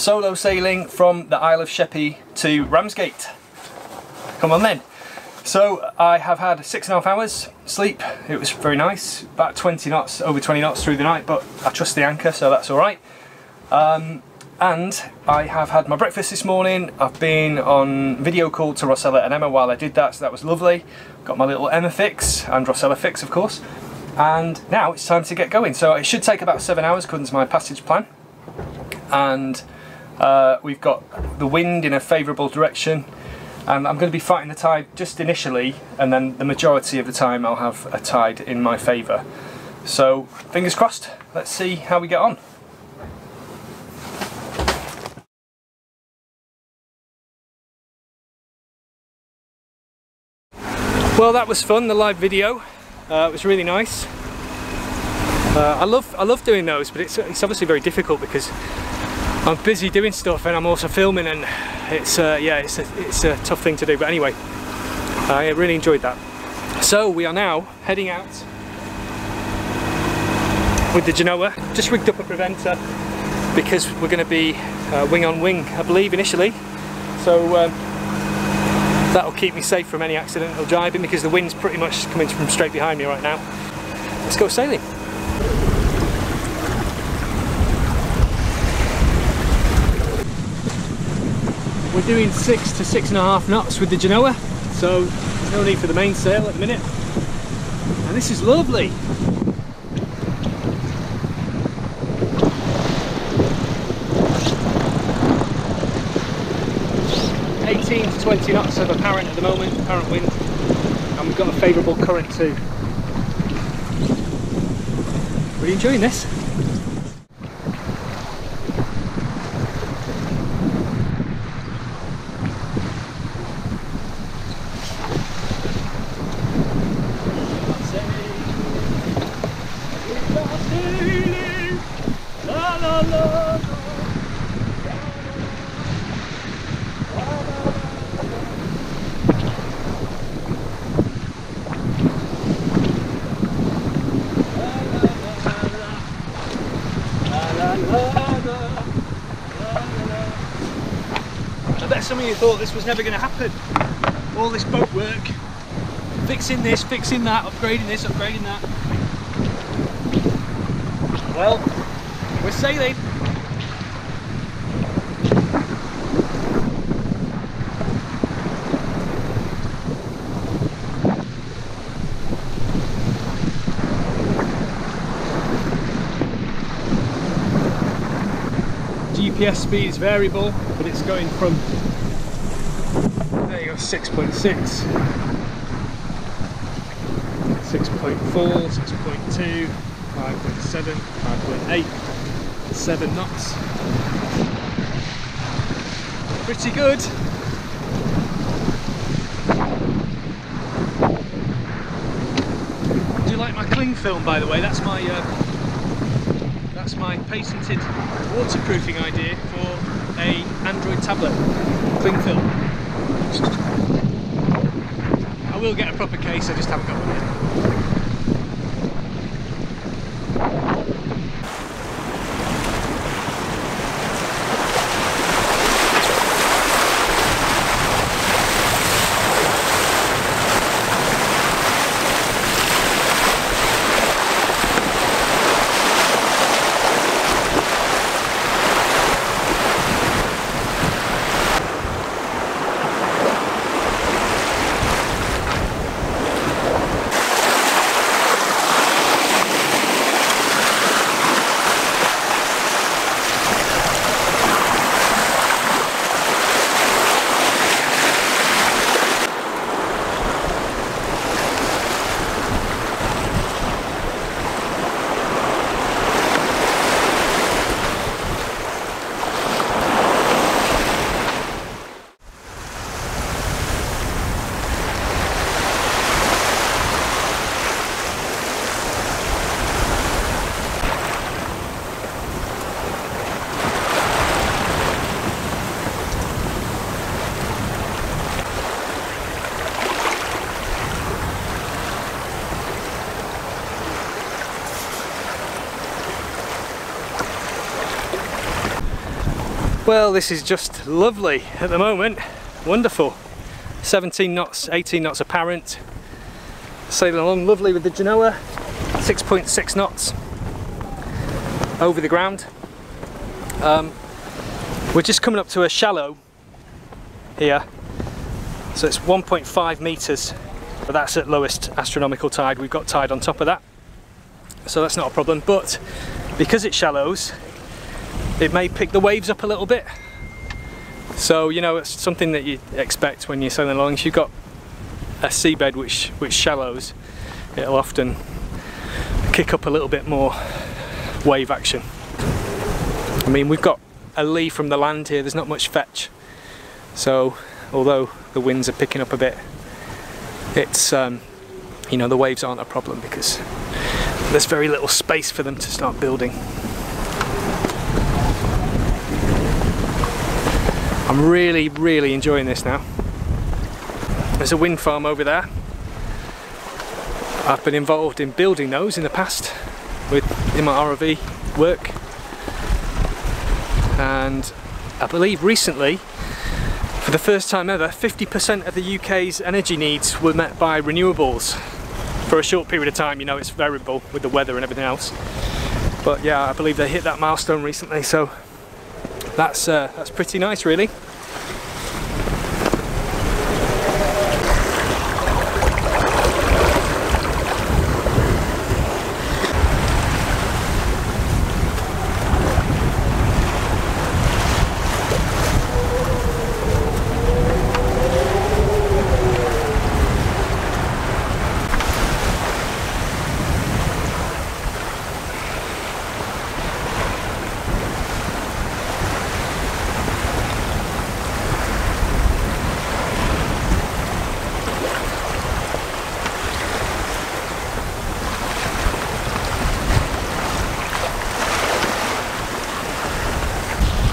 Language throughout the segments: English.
Solo sailing from the Isle of Sheppey to Ramsgate. Come on then. So I have had 6.5 hours sleep. It was very nice, about 20 knots, over 20 knots through the night, but I trust the anchor, so that's all right. And I have had my breakfast this morning. I've been on video call to Rossella and Emma while I did that, so that was lovely. Got my little Emma fix and Rossella fix, of course. And now it's time to get going. So it should take about 7 hours according to my passage plan. And we've got the wind in a favourable direction. And I'm going to be fighting the tide just initially, and then the majority of the time I'll have a tide in my favour. So fingers crossed, let's see how we get on. Well, that was fun, the live video. It was really nice. I love doing those, but it's obviously very difficult because I'm busy doing stuff and I'm also filming, and it's a tough thing to do. But anyway, I really enjoyed that. So we are now heading out with the Genoa. Just rigged up a preventer because we're going to be wing on wing, I believe, initially. So that'll keep me safe from any accidental driving because the wind's pretty much coming from straight behind me right now. Let's go sailing. We're doing 6 to 6.5 knots with the Genoa, so there's no need for the mainsail at the minute. And this is lovely. To 20 knots of apparent at the moment, apparent wind, and we've got a favourable current too. Really enjoying this. La la la. I bet some of you thought this was never going to happen. All this boat work, fixing this, fixing that, upgrading this, upgrading that. Well, we're sailing. GPS speed is variable, but it's going from, there you go, 6.6, 6.4, 6.2, 5.7, 5.8, 7 knots. Pretty good. Do you like my cling film, by the way? That's my patented waterproofing idea for a Android tablet. Cling film. I will get a proper case, I just haven't got one yet. Well, this is just lovely at the moment. Wonderful. 17 knots, 18 knots apparent. Sailing along lovely with the Genoa. 6.6 knots over the ground. We're just coming up to a shallow here. So it's 1.5 meters, but that's at lowest astronomical tide. We've got tide on top of that, so that's not a problem. But because it shallows, it may pick the waves up a little bit. So, you know, it's something that you expect when you're sailing along. If you've got a seabed which shallows, it'll often kick up a little bit more wave action. I mean, we've got a lee from the land here, there's not much fetch. So, although the winds are picking up a bit, it's, you know, the waves aren't a problem because there's very little space for them to start building. I'm really enjoying this now. There's a wind farm over there. I've been involved in building those in the past in my ROV work, and I believe recently, for the first time ever, 50% of the UK's energy needs were met by renewables for a short period of time. You know, it's variable with the weather and everything else, but yeah, I believe they hit that milestone recently, so that's pretty nice, really.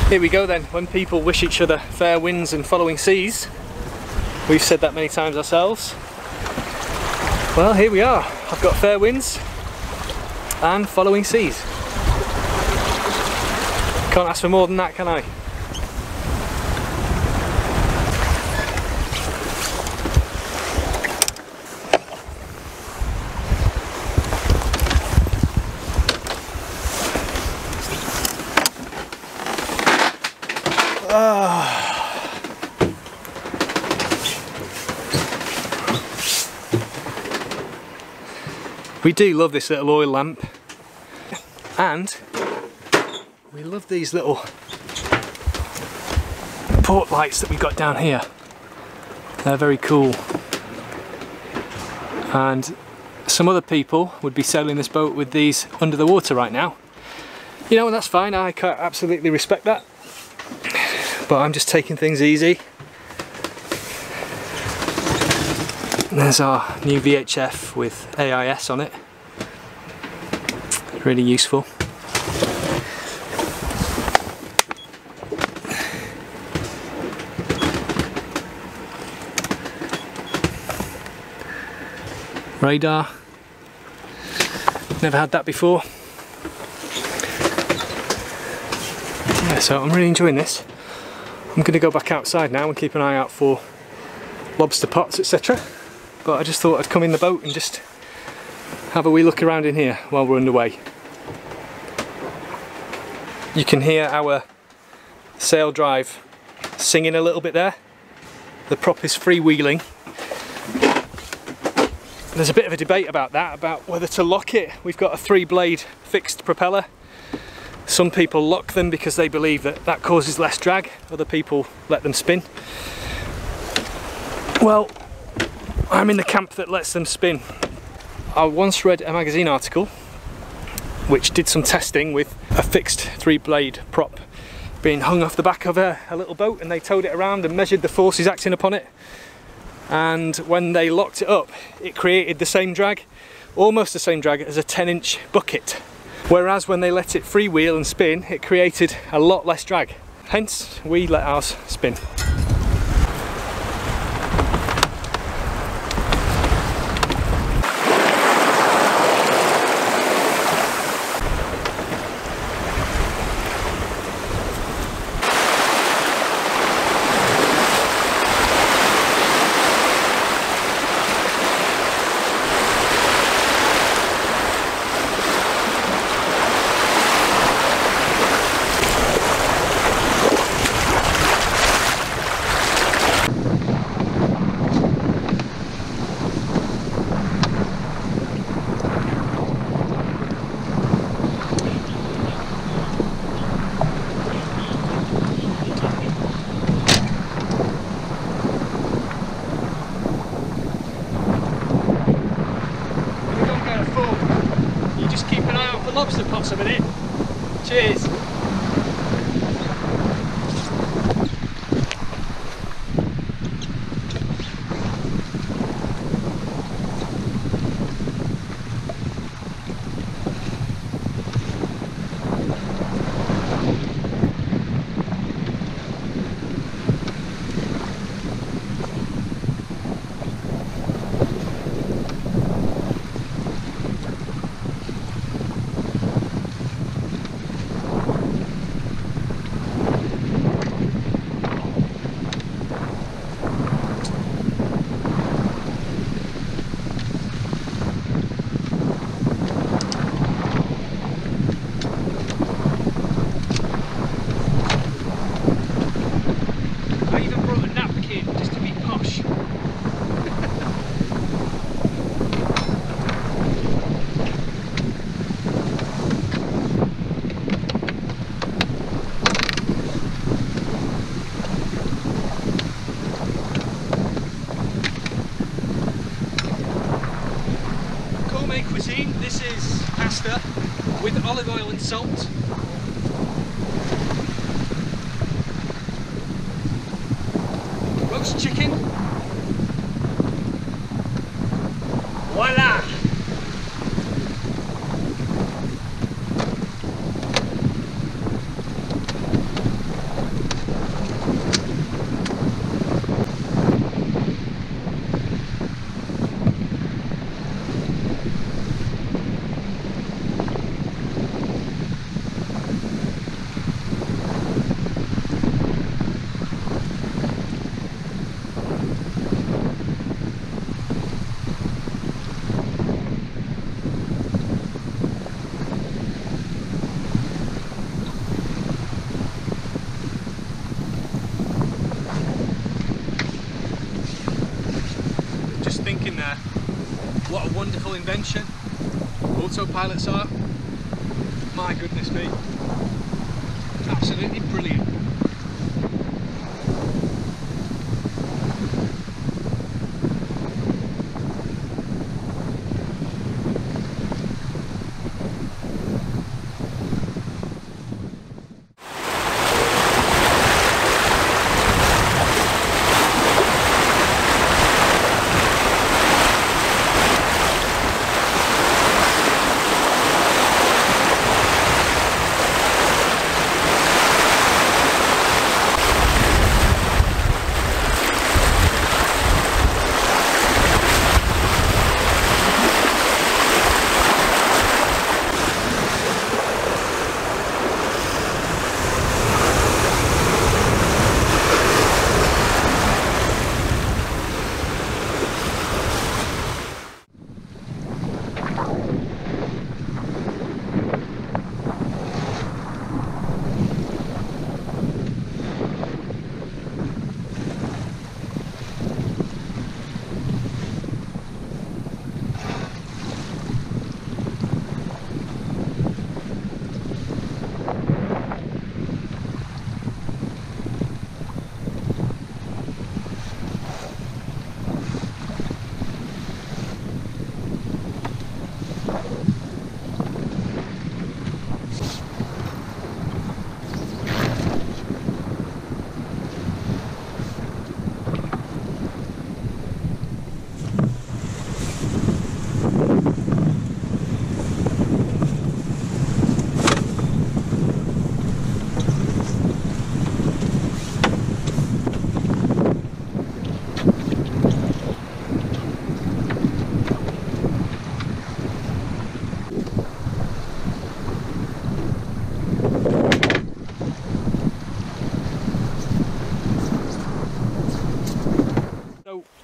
Here we go then, when people wish each other fair winds and following seas. We've said that many times ourselves. Well, here we are. I've got fair winds and following seas. Can't ask for more than that, can I? We do love this little oil lamp, and we love these little port lights that we've got down here. They're very cool, and some other people would be sailing this boat with these under the water right now. You know, and that's fine, I absolutely respect that, but I'm just taking things easy. There's our new VHF with AIS on it. Really useful. Radar. Never had that before. Yeah, so I'm really enjoying this. I'm going to go back outside now and keep an eye out for lobster pots, etc. But I just thought I'd come in the boat and just have a wee look around in here while we're underway. You can hear our sail drive singing a little bit there. The prop is freewheeling. There's a bit of a debate about that, about whether to lock it. We've got a 3-blade fixed propeller. Some people lock them because they believe that that causes less drag. Other people let them spin. Well, I'm in the camp that lets them spin. I once read a magazine article which did some testing with a fixed 3-blade prop being hung off the back of a little boat, and they towed it around and measured the forces acting upon it, and when they locked it up it created the same drag, almost the same drag as a 10-inch bucket, whereas when they let it freewheel and spin it created a lot less drag. Hence we let ours spin. lobster pots a minute. Cheers. Cuisine. This is pasta with olive oil and salt. Roast chicken. Voila! Thinking there, what a wonderful invention autopilots are. My goodness me, absolutely brilliant.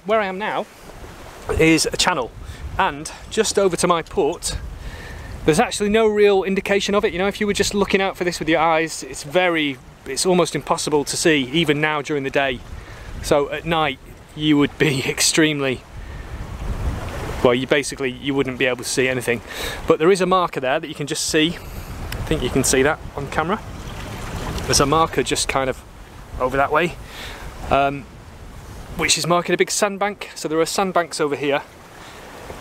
Where I am now is a channel, and just over to my port there's actually no real indication of it. You know, if you were just looking out for this with your eyes, it's almost impossible to see even now during the day. So at night you would be extremely, well, you wouldn't be able to see anything. But there is a marker there that you can just see. I think you can see that on camera. There's a marker just kind of over that way, which is marking a big sandbank. So there are sandbanks over here,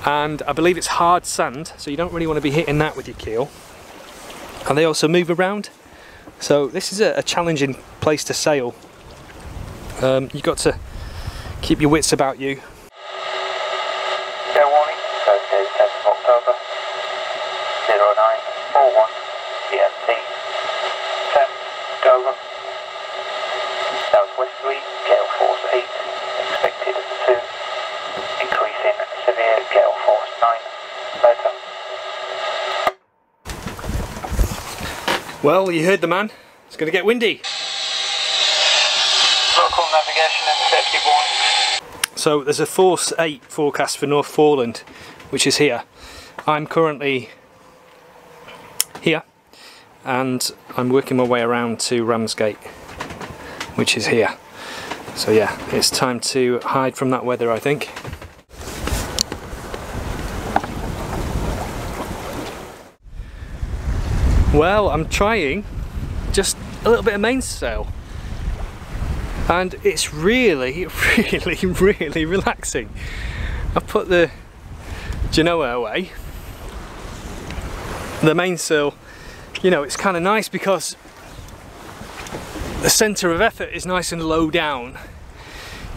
and I believe it's hard sand, so you don't really want to be hitting that with your keel. and they also move around. So this is a challenging place to sail. You've got to keep your wits about you. Fair warning, Thursday the 10th of October, 0941 GMT. Thames, Dover. Southwesterly, gale force 8, expected 2, increasing severe gale force 9, later. Well, you heard the man. It's going to get windy. Local navigation and safety warning. So there's a force 8 forecast for North Foreland, which is here. I'm currently here, and I'm working my way around to Ramsgate, which is here. So yeah, it's time to hide from that weather, I think. Well, I'm trying just a little bit of mainsail, and it's really relaxing. I've put the Genoa away. The mainsail, you know, it's kind of nice because the centre of effort is nice and low down.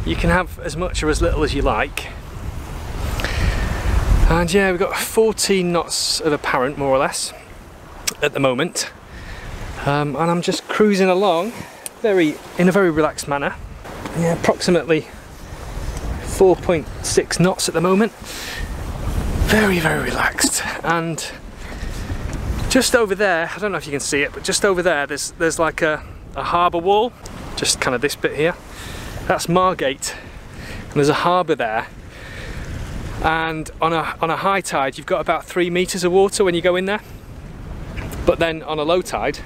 You can have as much or as little as you like. And yeah, we've got 14 knots of apparent, more or less, at the moment. And I'm just cruising along in a very relaxed manner. Yeah, approximately 4.6 knots at the moment. Very relaxed. And just over there, I don't know if you can see it, but just over there there's like a harbour wall, just kind of this bit here. That's Margate, and there's a harbour there. And on a high tide, you've got about 3 meters of water when you go in there. But then on a low tide,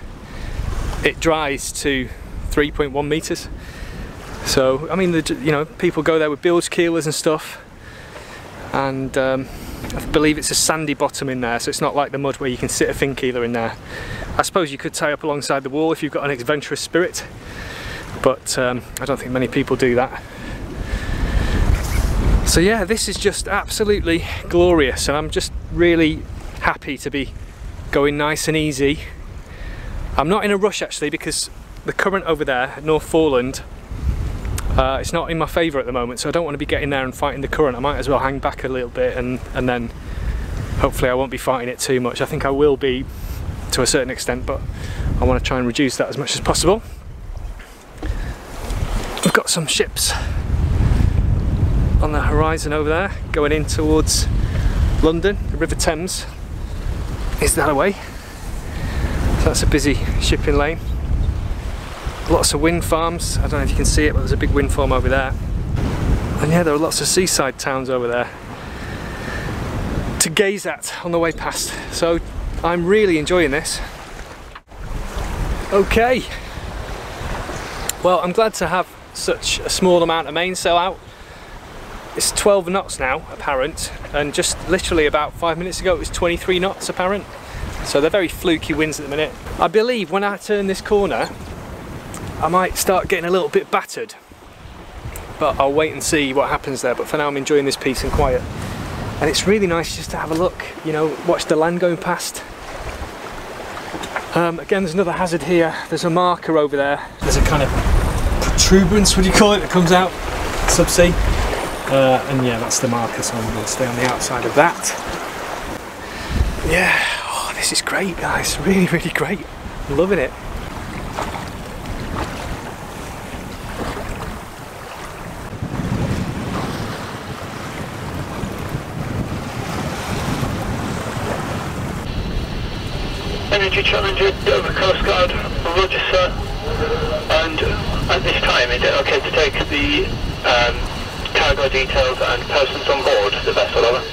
it dries to 3.1 meters. So I mean, you know, people go there with bilge keelers and stuff, and I believe it's a sandy bottom in there, so it's not like the mud where you can sit a fin keeler in there. I suppose you could tie up alongside the wall if you've got an adventurous spirit, but I don't think many people do that. So yeah, this is just absolutely glorious, and I'm just really happy to be going nice and easy. I'm not in a rush actually, because the current over there at North Foreland, it's not in my favour at the moment, so I don't want to be getting there and fighting the current. I might as well hang back a little bit, and then hopefully I won't be fighting it too much. I think I will be to a certain extent, but I want to try and reduce that as much as possible. We've got some ships on the horizon over there going in towards London. The River Thames is that away, so that's a busy shipping lane. Lots of wind farms. I don't know if you can see it, but there's a big wind farm over there. And yeah, there are lots of seaside towns over there to gaze at on the way past. So I'm really enjoying this. Okay, well, I'm glad to have such a small amount of mainsail out. It's 12 knots now apparent, and just literally about 5 minutes ago it was 23 knots apparent. So they're very fluky winds at the minute. I believe when I turn this corner I might start getting a little bit battered, but I'll wait and see what happens there. But for now I'm enjoying this peace and quiet, and it's really nice just to have a look, you know, watch the land going past. Again, there's another hazard here. There's a marker over there. There's a kind of protuberance, what do you call it, that comes out subsea, and yeah, that's the marker, so I'm going to stay on the outside of that. Yeah, oh, this is great guys, really great. I'm loving it. Energy Challenger, Dover Coast Guard, roger sir. And at this time, is it okay to take the cargo details and persons on board the vessel, over?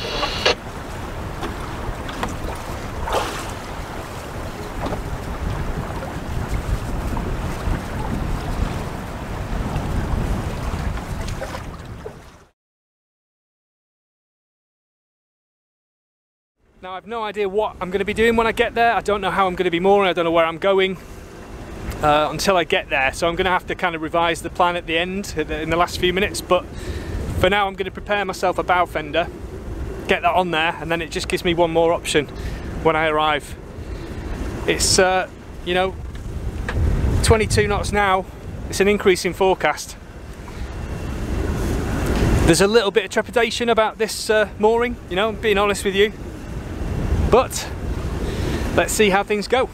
Now I've no idea what I'm going to be doing when I get there. I don't know how I'm going to be mooring, I don't know where I'm going until I get there. So I'm going to have to kind of revise the plan at the end, in the last few minutes. But for now I'm going to prepare myself a bow fender, get that on there, and then it just gives me one more option when I arrive. It's you know, 22 knots now. It's an increase in forecast. There's a little bit of trepidation about this mooring, you know, I'm being honest with you, but let's see how things go.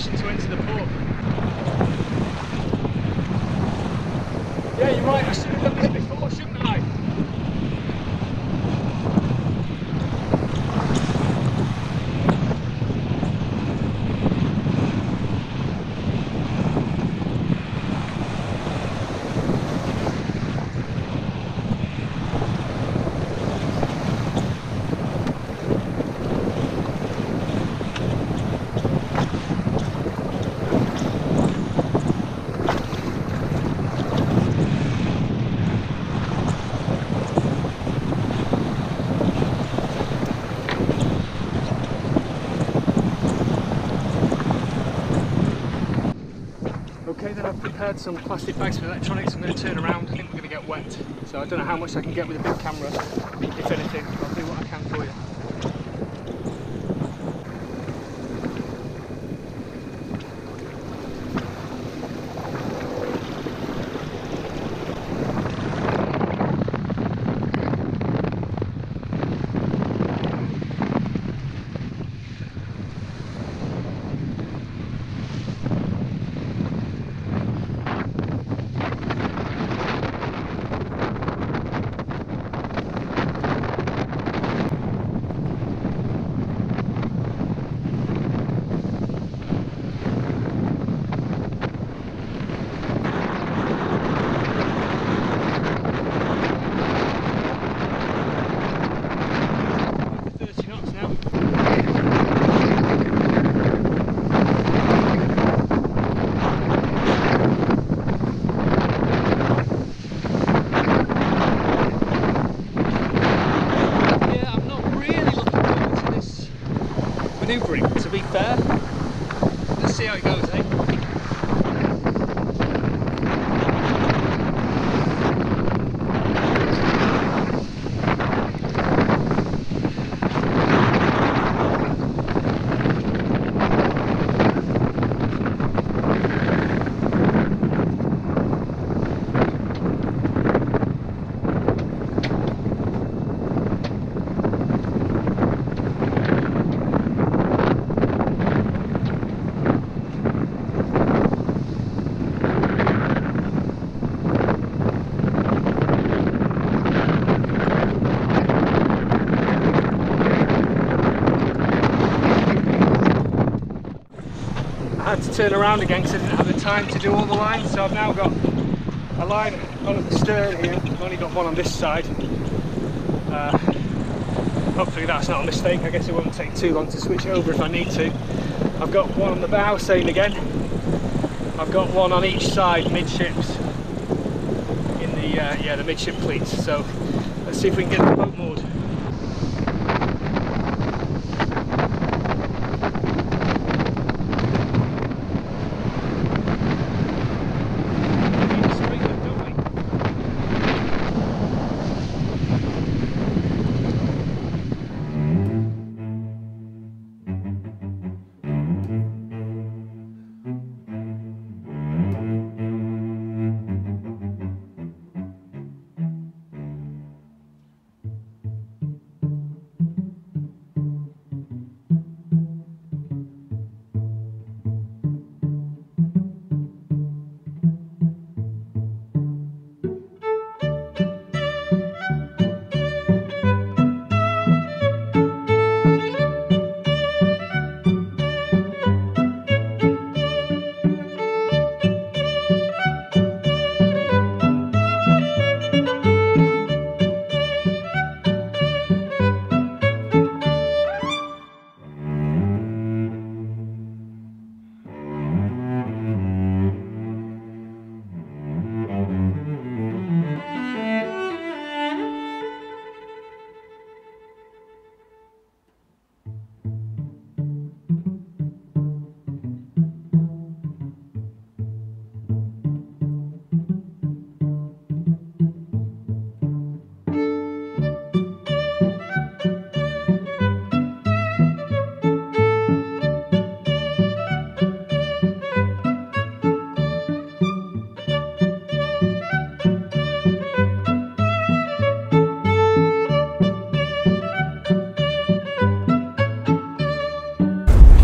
To enter the port. Yeah, you're right, I should have done this before, shouldn't I? Okay, then I've prepared some plastic bags for electronics. I'm going to turn around. I think we're going to get wet, so I don't know how much I can get with a big camera, if anything. I'll do what I can for you. Manoeuvring, to be fair. Let's see how it goes, eh? I had to turn around again because I didn't have the time to do all the lines, so I've now got a line on at the stern here. I've only got one on this side, Hopefully that's not a mistake. I guess it won't take too long to switch it over if I need to. I've got one on the bow, same again. I've got one on each side midships in the midship cleats. So let's see if we can get the boat moored.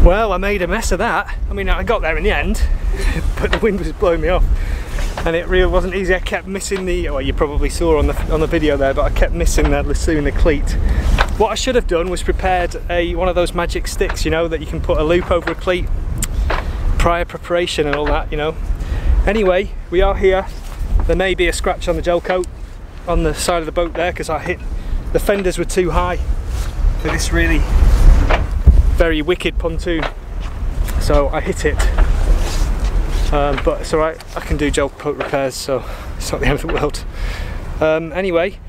Well, I made a mess of that. I mean, I got there in the end, but the wind was blowing me off, and it really wasn't easy. I kept missing the, well, you probably saw on the video there, but I kept missing the lasso in the cleat. What I should have done was prepared one of those magic sticks, you know, that you can put a loop over a cleat, prior preparation and all that, you know. Anyway, we are here. There may be a scratch on the gel coat on the side of the boat there because I hit, the fenders were too high for this really very wicked pontoon, so I hit it, but it's alright, I can do gel coat repairs, so it's not the end of the world. Anyway,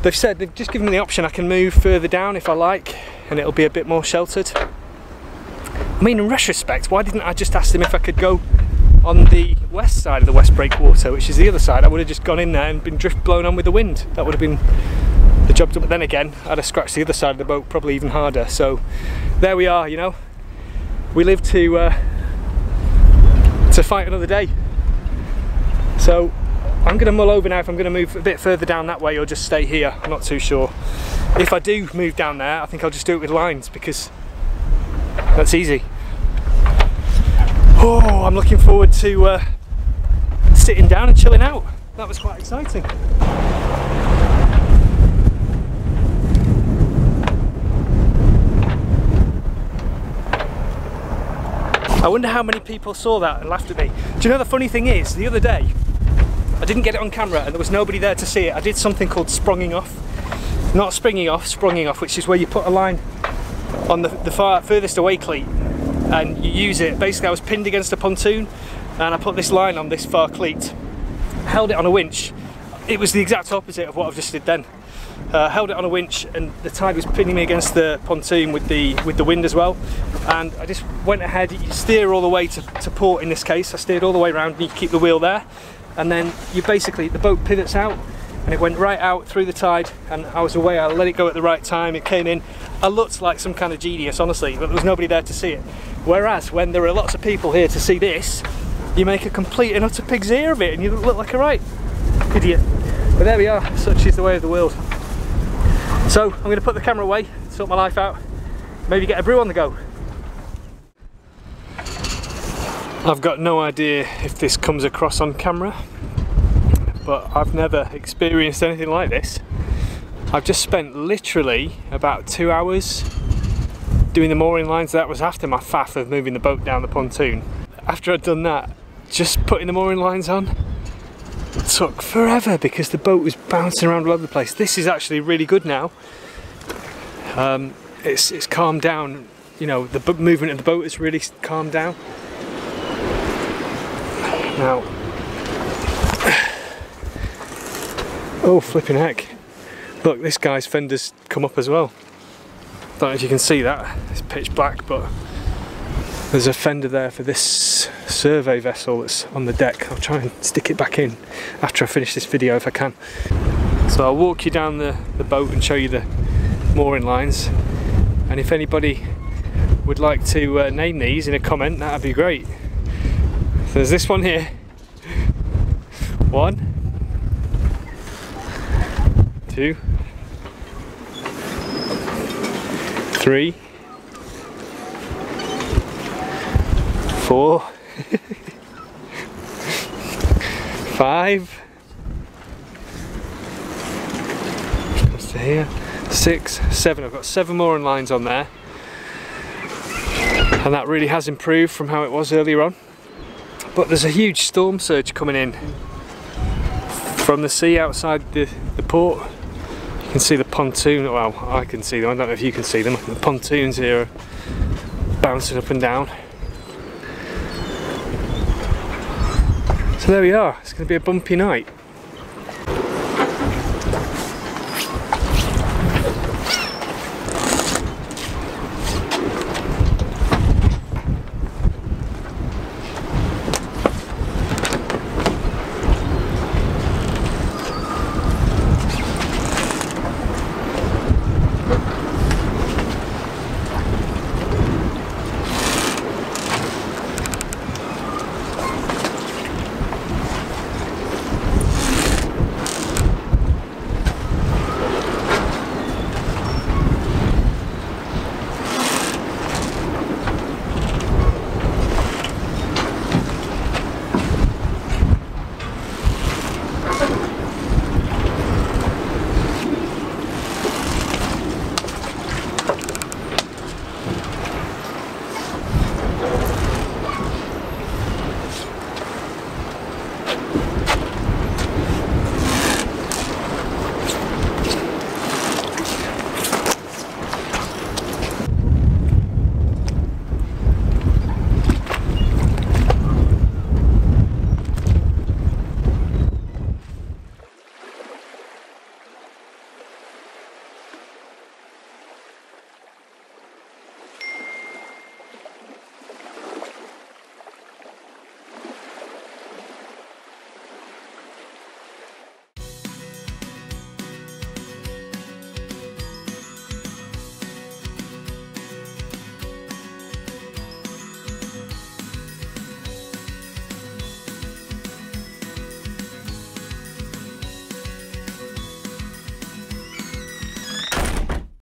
they've just given me the option I can move further down if I like, and it'll be a bit more sheltered. I mean, in retrospect, why didn't I just ask them if I could go on the west side of the west breakwater, which is the other side? I would have just gone in there and been blown on with the wind. That would have been the job done. But then again, I'd have scratched the other side of the boat probably even harder. So there we are, you know. We live to fight another day. So I'm going to mull over now if I'm going to move a bit further down that way or just stay here. I'm not too sure. If I do move down there, I think I'll just do it with lines because that's easy. Oh, I'm looking forward to sitting down and chilling out. That was quite exciting. I wonder how many people saw that and laughed at me. Do you know the funny thing is, the other day, I didn't get it on camera and there was nobody there to see it. I did something called spronging off. Not springing off, spronging off, which is where you put a line on the furthest away cleat and you use it. Basically, I was pinned against a pontoon and I put this line on this far cleat, held it on a winch. It was the exact opposite of what I've just did then. Held it on a winch and the tide was pinning me against the pontoon with the wind as well, and I just went ahead. You steer all the way to port in this case. I steered all the way around and you keep the wheel there, and then you basically, the boat pivots out and it went right out through the tide and I was away. I let it go at the right time, it came in. I looked like some kind of genius, honestly, but there was nobody there to see it. Whereas when there are lots of people here to see this, you make a complete and utter pig's ear of it and you look like a right idiot. But there we are, such is the way of the world. So I'm going to put the camera away, sort my life out, maybe get a brew on the go. I've got no idea if this comes across on camera, but I've never experienced anything like this. I've just spent literally about 2 hours doing the mooring lines. That was after my faff of moving the boat down the pontoon. After I'd done that, just putting the mooring lines on took forever because the boat was bouncing around all over the place. This is actually really good now. It's calmed down, you know, the movement of the boat has really calmed down. Now, oh flipping heck, look, this guy's fender's come up as well. Don't know if you can see that, it's pitch black, but there's a fender there for this survey vessel that's on the deck. I'll try and stick it back in after I finish this video if I can. So I'll walk you down the boat and show you the mooring lines, and if anybody would like to name these in a comment, that'd be great. So there's this one here. 1, 2, 3, 4, 5, comes to here, 6, 7. I've got 7 mooring lines on there, and that really has improved from how it was earlier on. But there's a huge storm surge coming in from the sea outside the port. You can see the pontoon, well, I can see them, I don't know if you can see them. The pontoons here are bouncing up and down. So there we are, it's going to be a bumpy night.